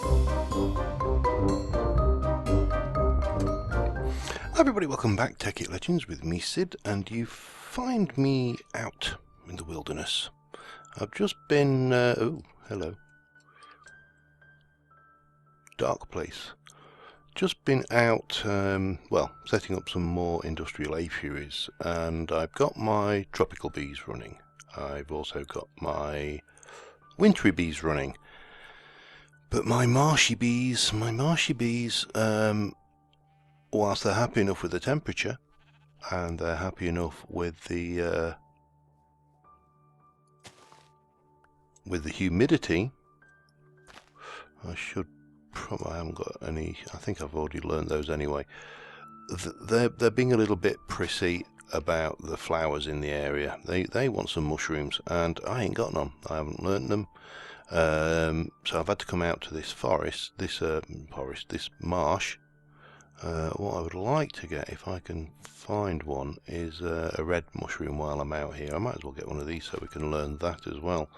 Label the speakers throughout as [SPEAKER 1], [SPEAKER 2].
[SPEAKER 1] Hi everybody, welcome back to Tekkit Legends with me, Sid, and you find me out in the wilderness. I've just been, oh, hello. Dark place. Just been out, well, setting up some more industrial apiaries, and I've got my tropical bees running. I've also got my wintry bees running. But my marshy bees, whilst they're happy enough with the temperature, and they're happy enough with the humidity, I haven't got any. I think I've already learned those anyway. They're being a little bit prissy about the flowers in the area. They want some mushrooms, and I ain't got none. I haven't learnt them. So I've had to come out to this forest, this marsh. What I would like to get, if I can find one, is a red mushroom while I'm out here. I might as well get one of these so we can learn that as well.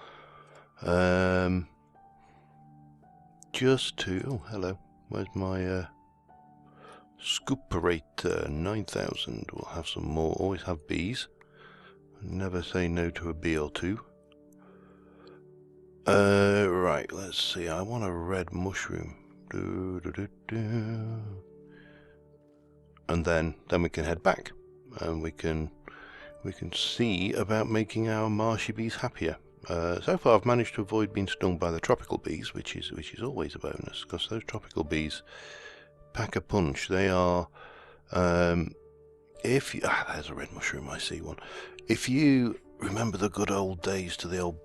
[SPEAKER 1] Just to... oh, hello. Where's my Scooperator 9000? We'll have some more. Always have bees. Never say no to a bee or two. Right, let's see. I want a red mushroom. And then we can head back, and we can see about making our marshy bees happier. So far I've managed to avoid being stung by the tropical bees, which is always a bonus, because those tropical bees pack a punch. They are, there's a red mushroom, I see one. If you remember the good old days to the old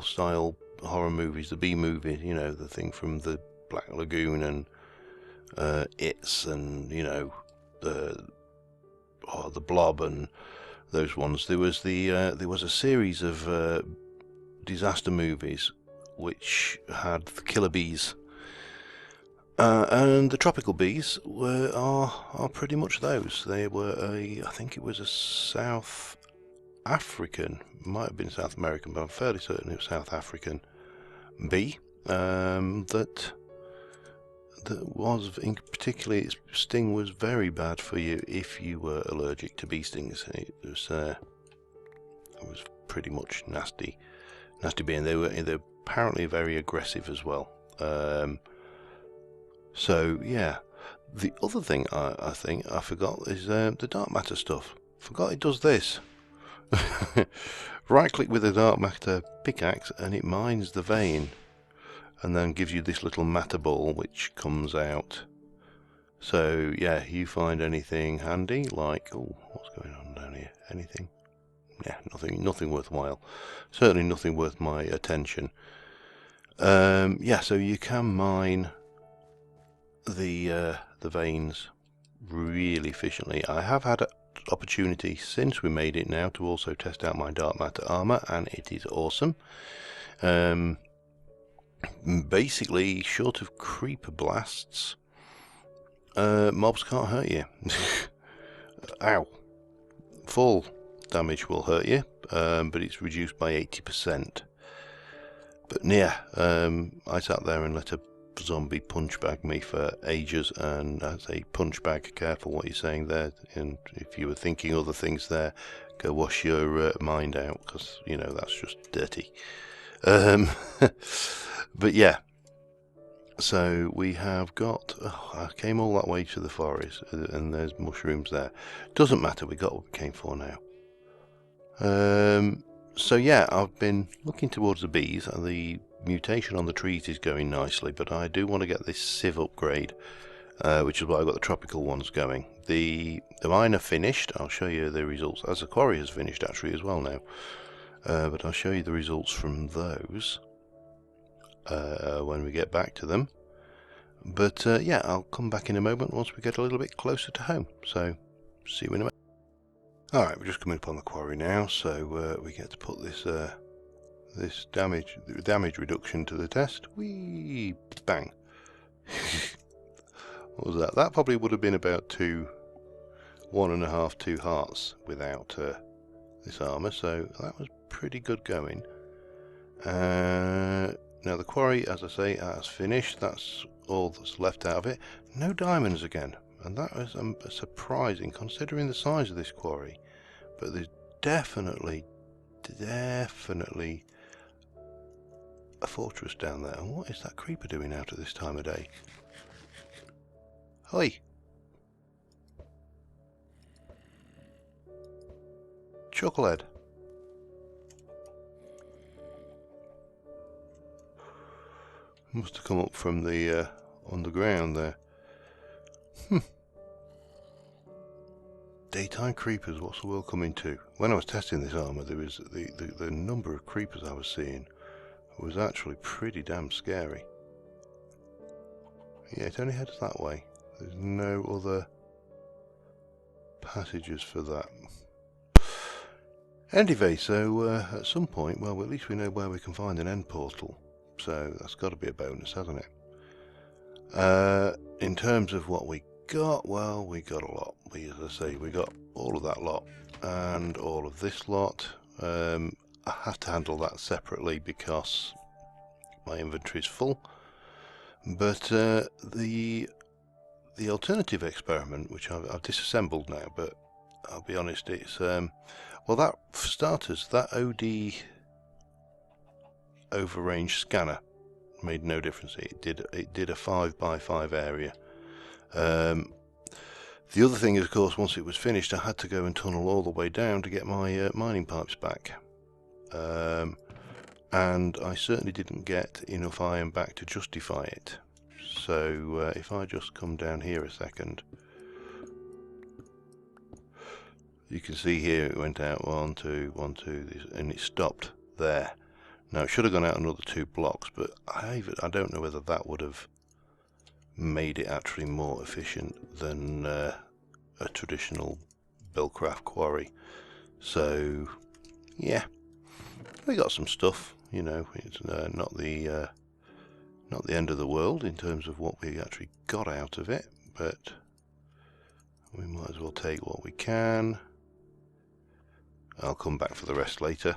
[SPEAKER 1] style horror movies, the bee movie, you know, the thing from the Black Lagoon and It's, and you know, the Blob and those ones. There was a series of disaster movies which had the killer bees, and the tropical bees are pretty much those. They were I think it was a South African, might have been South American, but I'm fairly certain it was South African bee that was, in particularly, its sting was very bad for you if you were allergic to bee stings. It was pretty much nasty bee, and they're apparently very aggressive as well. So yeah, the other thing I think I forgot is the dark matter stuff. Forgot it does this. Right click with the dark matter pickaxe and it mines the vein, and then gives you this little matter ball which comes out. So yeah, you find anything handy, like, oh, what's going on down here? Anything? Yeah, nothing worthwhile. Certainly nothing worth my attention. Yeah, so you can mine the veins really efficiently. I have had an opportunity since we made it now to also test out my dark matter armour, and it is awesome. Basically, short of creeper blasts, mobs can't hurt you. Ow. Fall damage will hurt you, but it's reduced by 80%. But yeah, I sat there and let a zombie punch bag me for ages, and as a punch bag, careful what you're saying there, and if you were thinking other things there, go wash your mind out, because, you know, that's just dirty. But yeah, so we have got, I came all that way to the forest, and there's mushrooms there. Doesn't matter, we got what we came for now. So yeah, I've been looking towards the bees, and the mutation on the trees is going nicely, but I do want to get this sieve upgrade, which is why I've got the tropical ones going. The mine are finished. I'll show you the results, as the quarry has finished actually as well now, but I'll show you the results from those when we get back to them. But yeah, I'll come back in a moment once we get a little bit closer to home, so see you in a minute. Alright, we're just coming up on the quarry now, so we get to put this this damage reduction to the test. Whee! Bang! What was that? That probably would have been about 1.5, 2 hearts without this armour, so that was pretty good going. now the quarry, as I say, has finished. That's all that's left out of it. No diamonds again, and that was surprising considering the size of this quarry. But there's definitely a fortress down there. And what is that creeper doing out at this time of day? Hi! Chucklehead. Must have come up from the underground there. Daytime creepers, what's the world coming to? When I was testing this armour, there was the number of creepers I was seeing was actually pretty damn scary. Yeah, it only heads that way. There's no other passages for that. Anyway, so at some point, well, at least we know where we can find an end portal. So that's got to be a bonus, hasn't it? In terms of what we got, well, we got a lot. As I say, we got all of that lot and all of this lot. I have to handle that separately because my inventory is full. But the alternative experiment, which I've disassembled now, but I'll be honest, it's well, that for starters, that OD overrange scanner made no difference. It did a 5x5 area. The other thing is, of course, once it was finished, I had to go and tunnel all the way down to get my mining pipes back. And I certainly didn't get enough iron back to justify it. So if I just come down here a second, you can see here it went out 1, 2, 1, 2, and it stopped there. Now it should have gone out another 2 blocks, but I don't know whether that would have made it actually more efficient than a traditional Buildcraft quarry. So yeah, we got some stuff. You know, it's not the end of the world in terms of what we actually got out of it, but we might as well take what we can. I'll come back for the rest later.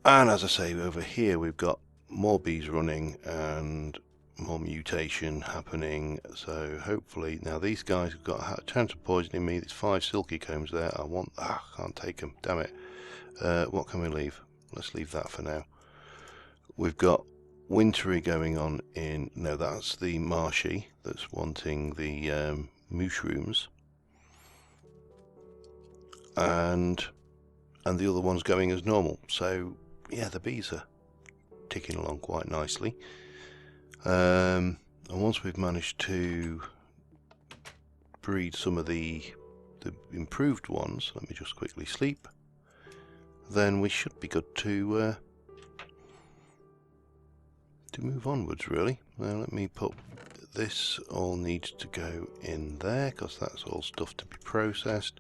[SPEAKER 1] And as I say, over here we've got more bees running and more mutation happening. So hopefully, now these guys have got a chance of poisoning me. There's 5 silky combs there. I can't take them. Damn it. What can we leave? Let's leave that for now. We've got wintry going on in. No, that's the marshy that's wanting the mushrooms, and the other one's going as normal. So yeah, the bees are ticking along quite nicely. And once we've managed to breed some of the improved ones, let me just quickly sleep, then we should be good to move onwards, really. Now let me put this, all needs to go in there because that's all stuff to be processed.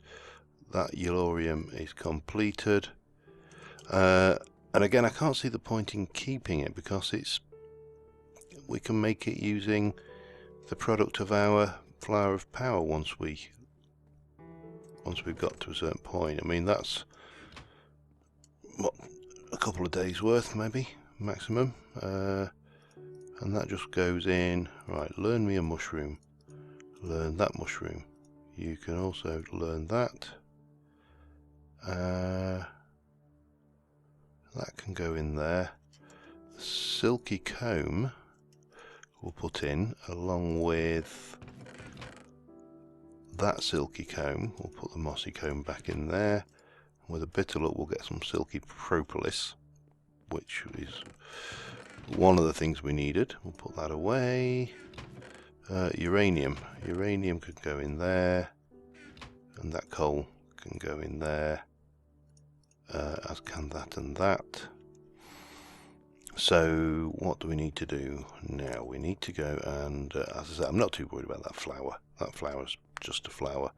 [SPEAKER 1] That Yellorium is completed, and again I can't see the point in keeping it because we can make it using the product of our flower of power once we've got to a certain point. I mean, that's what, a couple of days worth maybe maximum, and that just goes in. Right, learn me a mushroom, learn that mushroom. You can also learn that. That can go in there. The silky comb we'll put in along with that silky comb. We'll put the mossy comb back in there. With a bit of luck we'll get some silky propolis, which is one of the things we needed. We'll put that away. Uranium could go in there, and that coal can go in there, as can that and that. So what do we need to do now? We need to go and, as I said, I'm not too worried about that flower. That flower's just a flower.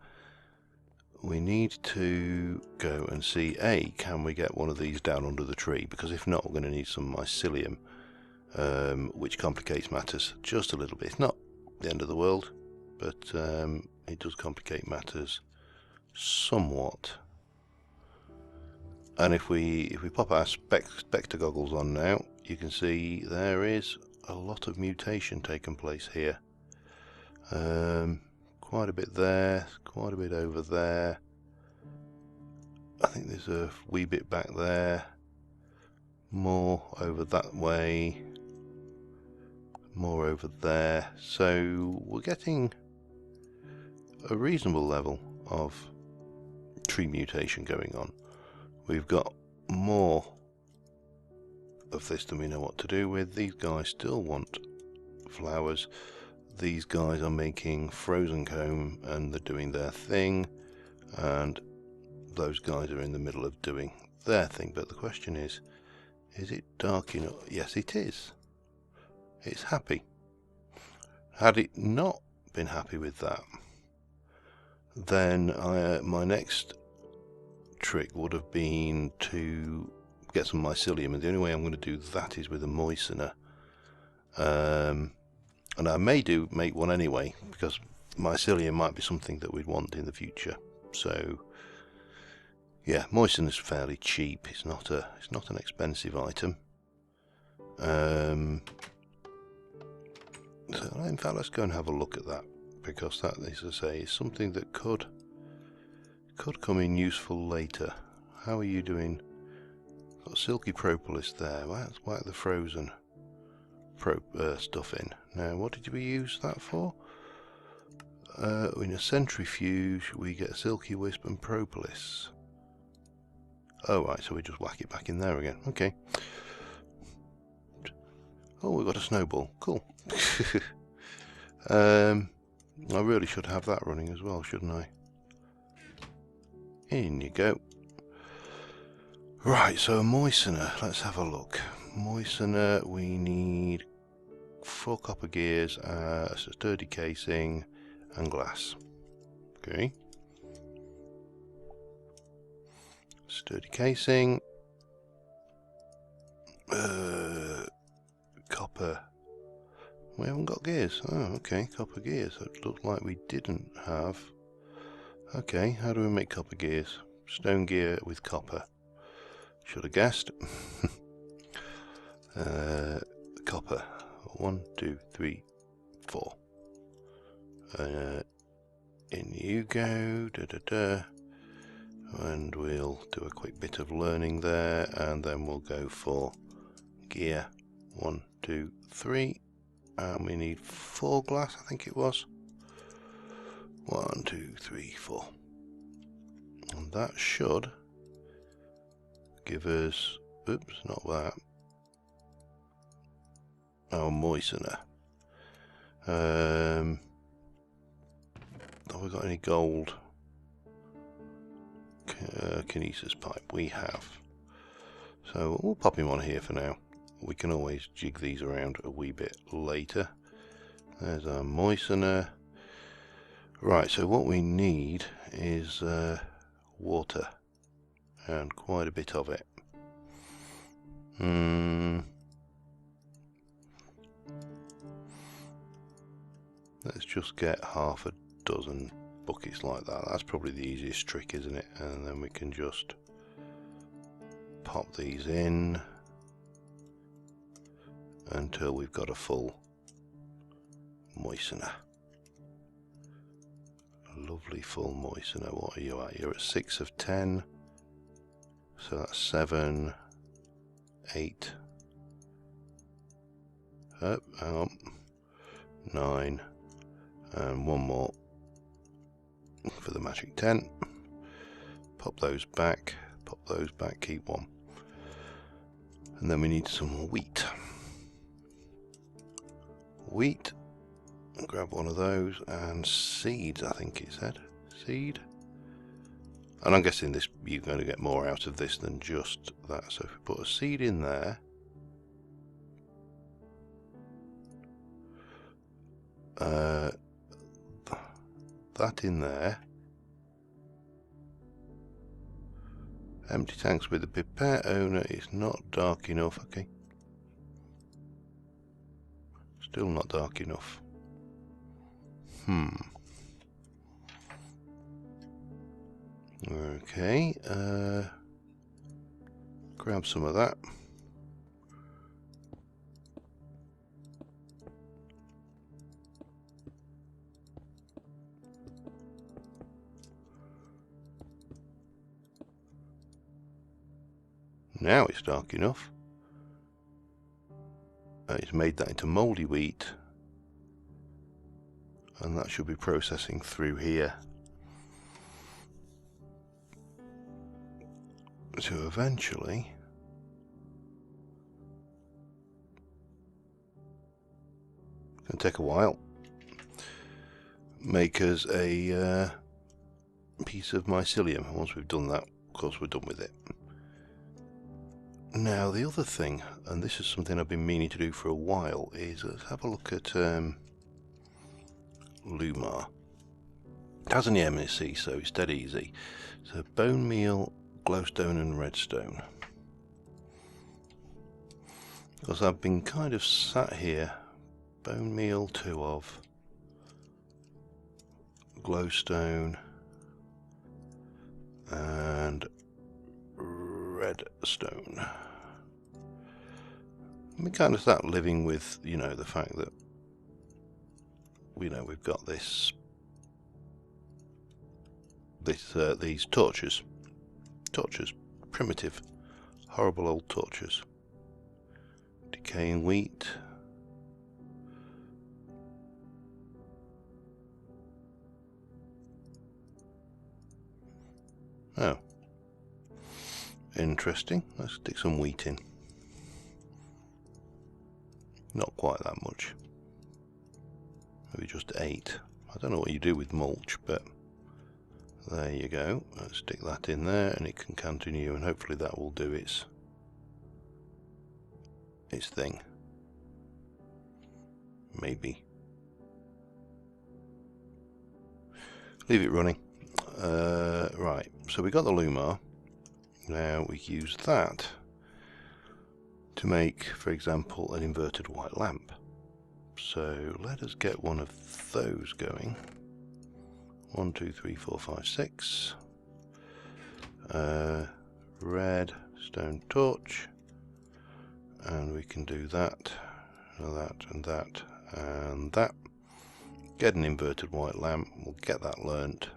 [SPEAKER 1] We need to go and see, can we get one of these down under the tree? Because if not, we're going to need some mycelium, which complicates matters just a little bit. It's not the end of the world, but it does complicate matters somewhat. And if we pop our spectre goggles on now, you can see there is a lot of mutation taking place here. Quite a bit there, quite a bit over there. I think there's a wee bit back there, more over that way, more over there. So we're getting a reasonable level of tree mutation going on. We've got more of this than we know what to do with. These guys still want flowers. These guys are making frozen comb and they're doing their thing, and those guys are in the middle of doing their thing. But the question is it dark enough? Yes, it is. It's happy. Had it not been happy with that, then my next trick would have been to get some mycelium, and the only way I'm going to do that is with a moistener. And I may make one anyway, because mycelium might be something that we'd want in the future. So yeah, moistener is fairly cheap. It's not an expensive item. So in fact, let's go and have a look at that, because that, as I say, is something that could come in useful later. How are you doing? Got silky propolis there. Well, let's whack the frozen stuff in. Now, what did we use that for? In a centrifuge, we get silky wisp and propolis. Oh, right, so we just whack it back in there again. Okay. Oh, we've got a snowball. Cool. I really should have that running as well, shouldn't I? In you go. Right, so a moistener. Let's have a look. Moistener, we need 4 copper gears, a sturdy casing, and glass. Okay. Sturdy casing. Copper. We haven't got gears. Oh, okay, copper gears. It looked like we didn't have. Okay, how do we make copper gears? Stone gear with copper. Should have guessed. Copper. 1, 2, 3, 4. In you go. Da, da, da. And we'll do a quick bit of learning there, and then we'll go for gear. 1, 2, 3. And we need 4 glass, I think it was. 1, 2, 3, 4. And that should give us, oops, not that. Oh, moistener. Have we got any gold? Kinesis pipe, we have. So we'll pop him on here for now. We can always jig these around a wee bit later. There's our moistener. Right, so what we need is water, and quite a bit of it. Let's just get half a dozen buckets like that. That's probably the easiest trick, isn't it? And then we can just pop these in until we've got a full moistener. Lovely full moistener. What are you at? You're at 6 of 10. So that's 7, 8. Hang on. 9. And one more for the magic 10. Pop those back, keep 1. And then we need some wheat. Wheat, grab one of those, and seeds, I think it said. Seed. And I'm guessing this, you're going to get more out of this than just that. So if we put a seed in there, that in there. Empty tanks with the pipette owner is not dark enough. Okay. Still not dark enough. Okay. grab some of that. Now it's dark enough. It's made that into mouldy wheat, and that should be processing through here to eventually it's going to take a while, make us a piece of mycelium. Once we've done that, of course, we're done with it. Now the other thing, and this is something I've been meaning to do for a while, is let's have a look at Lumar. It has an MSC, so it's dead easy. So bone meal, glowstone and redstone. Because I've been kind of sat here, bone meal 2 of, glowstone and redstone. We kind of start living with, you know, the fact that, you know, we've got these torches, primitive, horrible old torches, decaying wheat. Oh, interesting. Let's stick some wheat in. Not quite that much. Maybe just 8. I don't know what you do with mulch, but there you go. Let's stick that in there and it can continue, and hopefully that will do its thing. Maybe. Leave it running. Right, so we got the Lumar. Now we use that to make, for example, an inverted white lamp. So let us get one of those going. 1, 2, 3, 4, 5, 6. Redstone torch, and we can do that, that, and that, and that. Get an inverted white lamp. We'll get that learnt.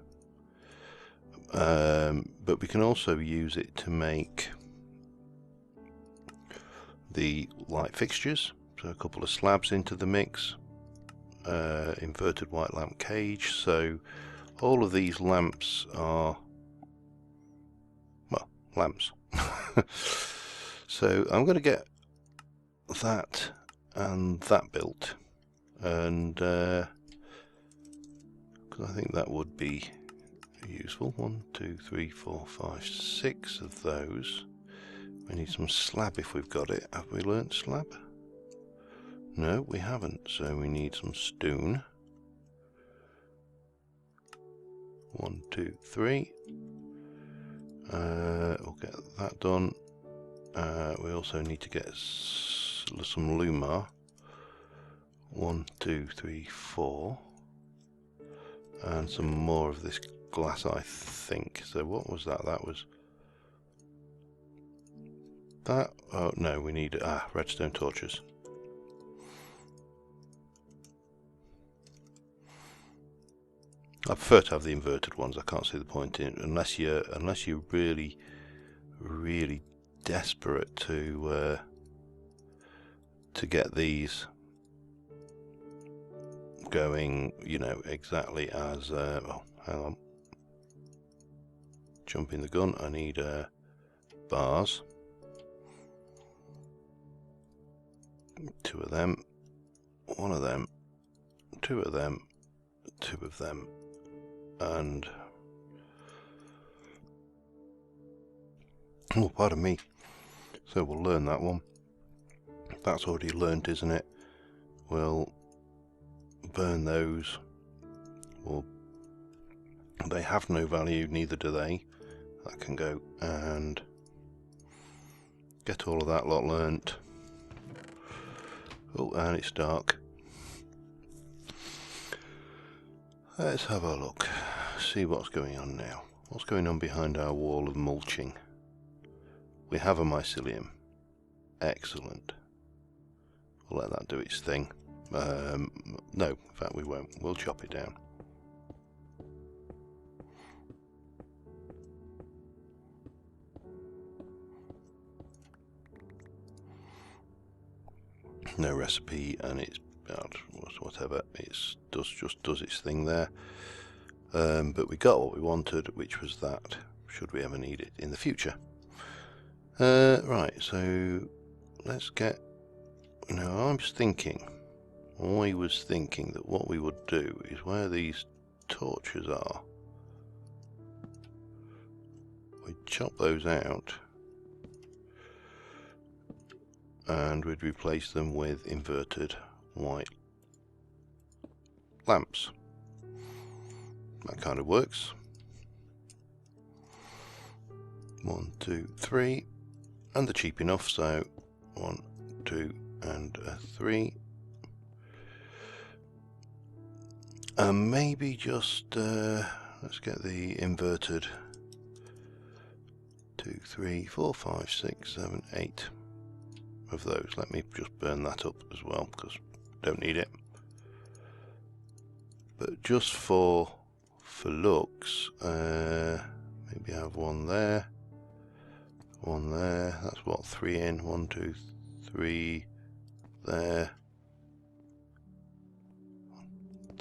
[SPEAKER 1] But we can also use it to make the light fixtures. So a couple of slabs into the mix. Inverted white lamp cage. So all of these lamps are, well, lamps. So I'm going to get that and that built, and because I think that would be useful. 1, 2, 3, 4, 5, 6 of those. We need some slab if we've got it. Have we learnt slab? No, we haven't. So we need some stone. 1, 2, 3. We'll get that done. We also need to get some Lumar. 1, 2, 3, 4. And some more of this glass, I think. So what was that? That was that. Oh no, we need redstone torches. I prefer to have the inverted ones. I can't see the point in, unless you're really desperate to get these going, you know, exactly as oh, hang on, jumping the gun. I need bars, 2 of them, 1 of them, 2 of them, 2 of them, and oh, pardon me. So we'll learn that one. That's already learnt, isn't it? We'll burn those. Well, they have no value, neither do they. That can go, and get all of that lot learnt. Oh, and it's dark. Let's have a look, see what's going on now. What's going on behind our wall of mulching? we have a mycelium. Excellent. We'll let that do its thing. No, in fact we won't. We'll chop it down. No recipe, and it's whatever. It just does its thing there. But we got what we wanted, which was that, should we ever need it in the future. Right, so let's get... Now I was thinking that what we would do is where these torches are, we'd chop those out and we'd replace them with inverted white lamps. That kind of works. 1, 2, 3, and they're cheap enough, so 1, 2, and 3. And maybe just let's get the inverted 2, 3, 4, 5, 6, 7, 8 of those. Let me just burn that up as well because I don't need it. But just for looks, maybe have one there, one there. That's what, 3 in. 1, 2, 3 there.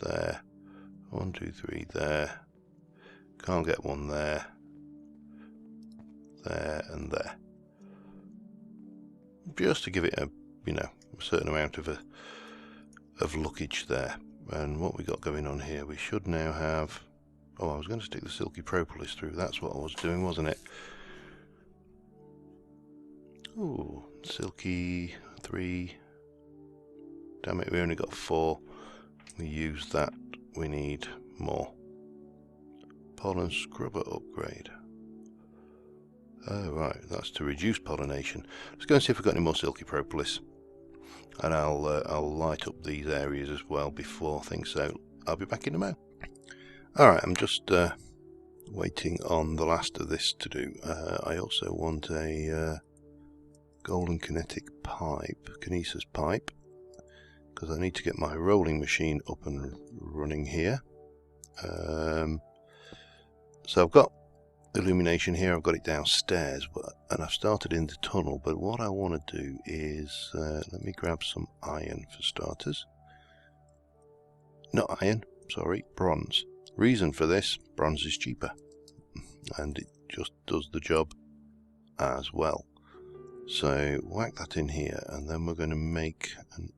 [SPEAKER 1] There. 1, 2, 3 there. Can't get one there. There and there. Just to give it a, a certain amount of lookage there. And what we got going on here, we should now have... Oh, I was going to stick the silky propolis through. That's what I was doing, wasn't it? Ooh, silky 3. Damn it, we only got 4. We used that. We need more. Pollen scrubber upgrade. Oh right, that's to reduce pollination. Let's go and see if we've got any more silky propolis, and I'll light up these areas as well before things. So I'll be back in a moment. All right, I'm just waiting on the last of this to do. I also want a golden kinetic pipe, kinesis pipe, because I need to get my rolling machine up and running here. So I've got illumination here, I've got it downstairs, and I've started in the tunnel, but what I want to do is, let me grab some iron for starters. Not iron, sorry, bronze. Reason for this, bronze is cheaper, and it just does the job as well. So whack that in here, and then we're going to make an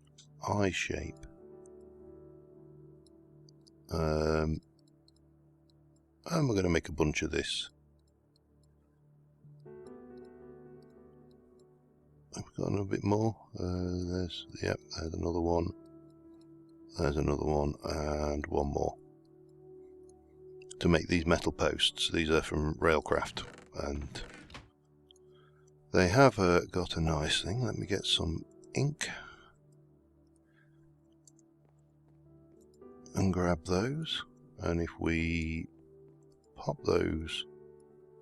[SPEAKER 1] eye shape. And we're going to make a bunch of this. Have we got a little bit more? There's another one. There's another one, and one more. To make these metal posts. These are from Railcraft, and they have got a nice thing. Let me get some ink and grab those. And if we pop those,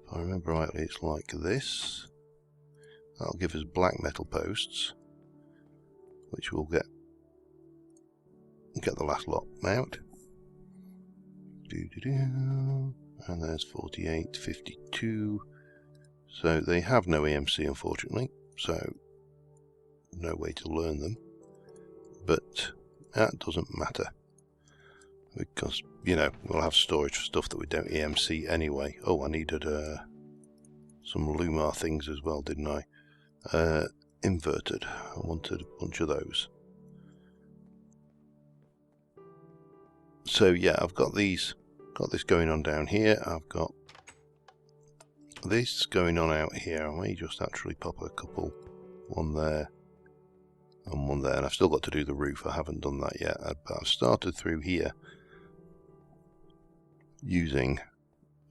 [SPEAKER 1] if I remember rightly, it's like this. That'll give us black metal posts, which we'll get the last lot out. And there's 48, 52. So they have no EMC, unfortunately, so no way to learn them. But that doesn't matter, because, we'll have storage for stuff that we don't EMC anyway. Oh, I needed some Lumar things as well, didn't I? Inverted. I wanted a bunch of those. So yeah, I've got this going on down here. I've got this going on out here. I may just actually pop a couple, one there and one there. And I've still got to do the roof. I haven't done that yet, but I've started through here using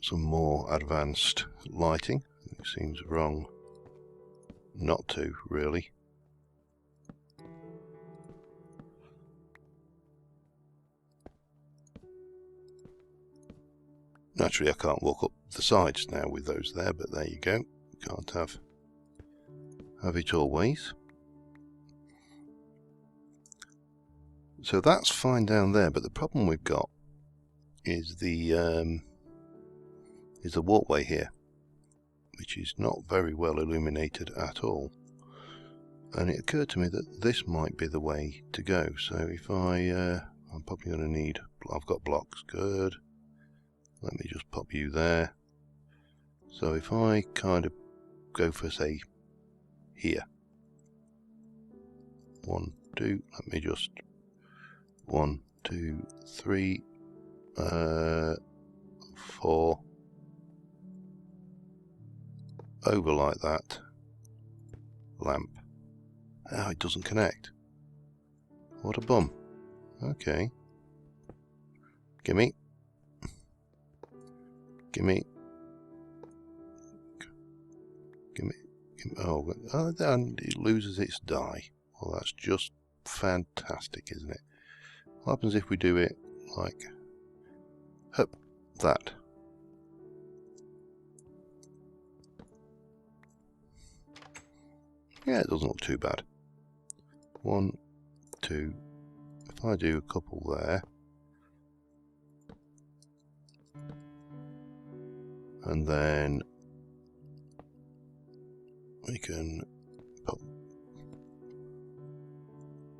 [SPEAKER 1] some more advanced lighting. It seems wrong not to, really. Naturally, I can't walk up the sides now with those there, but there you go. Can't have have it always. So that's fine down there, but the problem we've got is the walkway here, which is not very well illuminated at all. And it occurred to me that this might be the way to go. So if I'm probably going to need, I've got blocks, good. Let me just pop you there. So if I kind of go for, say, here. 1, 2, let me just 1, 2, 3, 4, over like that, lamp. Oh, it doesn't connect. What a bum. Okay. Gimme. Gimme. Gimme. Oh, and it loses its dye. Well, that's just fantastic, isn't it? What happens if we do it like, hup, that? Yeah, it doesn't look too bad. 1, 2, if I do a couple there, and then we can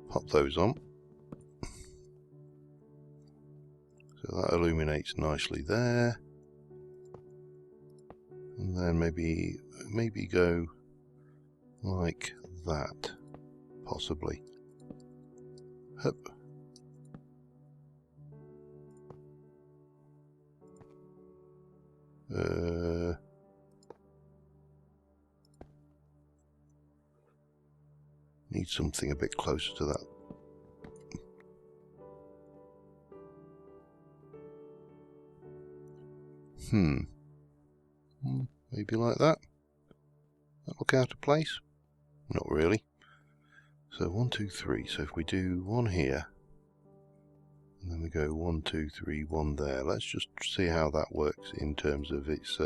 [SPEAKER 1] pop those on. So that illuminates nicely there. And then maybe go like that, possibly. Hup. Need something a bit closer to that. Maybe like that. That look out of place? Not really. So 1, 2, 3. So if we do one here, and then we go 1, 2, 3, 1 there. Let's just see how that works in terms of its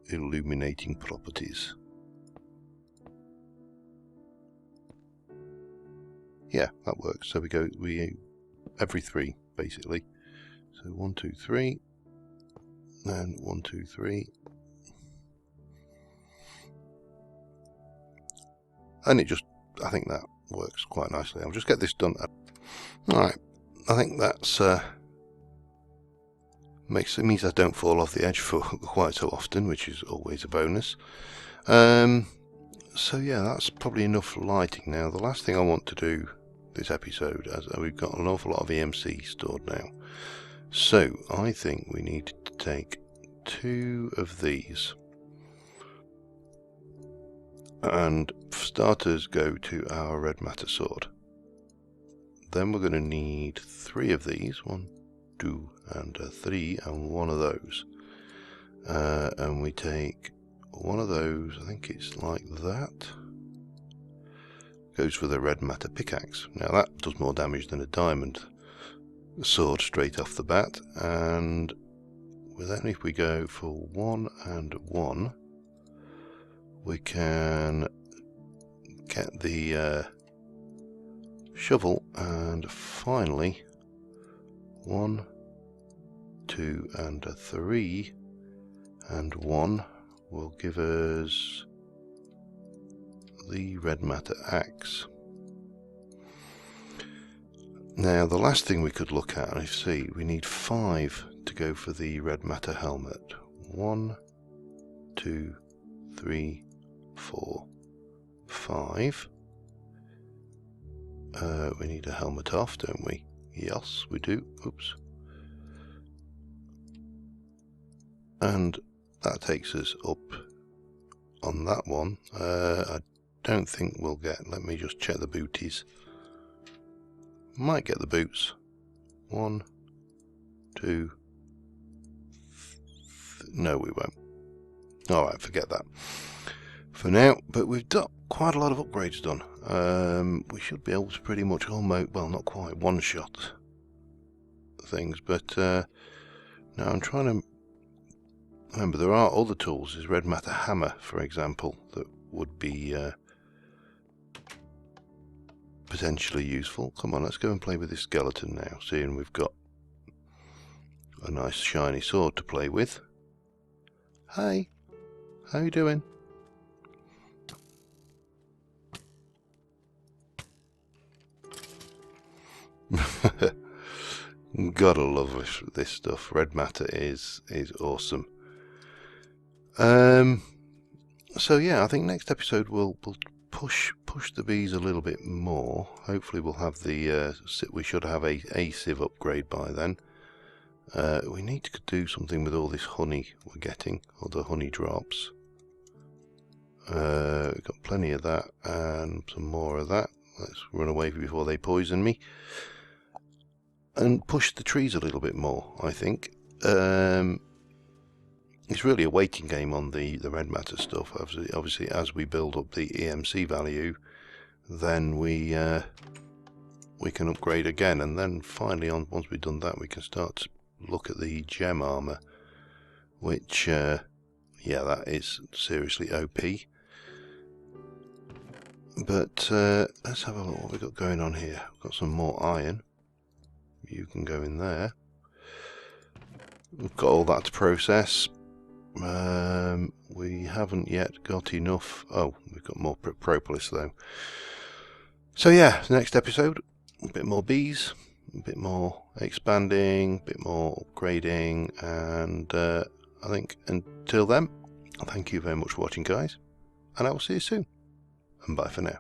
[SPEAKER 1] illuminating properties. Yeah, that works. So we every 3 basically. So 1, 2, 3, then 1, 2, 3, and it just, I think that works quite nicely. I'll just get this done. Alright, I think that's means I don't fall off the edge for quite so often, which is always a bonus. So yeah, that's probably enough lighting now. The last thing I want to do this episode, as we've got an awful lot of EMC stored now, so I think we need to take 2 of these, and for starters go to our red matter sword. Then we're going to need 3 of these, 1, 2 and 3, and 1 of those, and we take 1 of those, I think it's like that, goes for the red matter pickaxe. Now that does more damage than a diamond sword straight off the bat, and then if we go for 1 and 1, we can get the shovel, and finally 1, 2 and 3 and 1 will give us the red matter axe. Now the last thing we could look at, I see, we need 5 to go for the red matter helmet. 1, 2, 3, 4, 5. We need a helmet off, don't we? Yes, we do. Oops. And that takes us up on that one. I don't think we'll get, let me just check the booties. Might get the boots. 1, 2, no we won't. Alright, forget that for now, but we've got quite a lot of upgrades done. We should be able to pretty much almost, well, not quite one-shot things, but now I'm trying to Remember, there are other tools. There's red matter hammer, for example, that would be potentially useful. Come on, let's go and play with this skeleton now, seeing we've got a nice shiny sword to play with. Hey, how you doing? Gotta love this stuff. Red matter is awesome. So yeah, I think next episode we'll push the bees a little bit more. Hopefully we'll have the we should have a sieve upgrade by then. We need to do something with all this honey we're getting, or the honey drops. We've got plenty of that and some more of that. Let's run away before they poison me. And push the trees a little bit more, I think. It's really a waiting game on the red matter stuff. Obviously, as we build up the EMC value, then we can upgrade again, and then finally, once we've done that, we can start to look at the gem armour, which, yeah, that is seriously OP. But let's have a look what we've got going on here. We've got some more iron. You can go in there. We've got all that to process. We haven't yet got enough. Oh, we've got more propolis though. So yeah, next episode, a bit more bees, a bit more expanding, a bit more upgrading, and I think until then, thank you very much for watching, guys, and I will see you soon. And bye for now.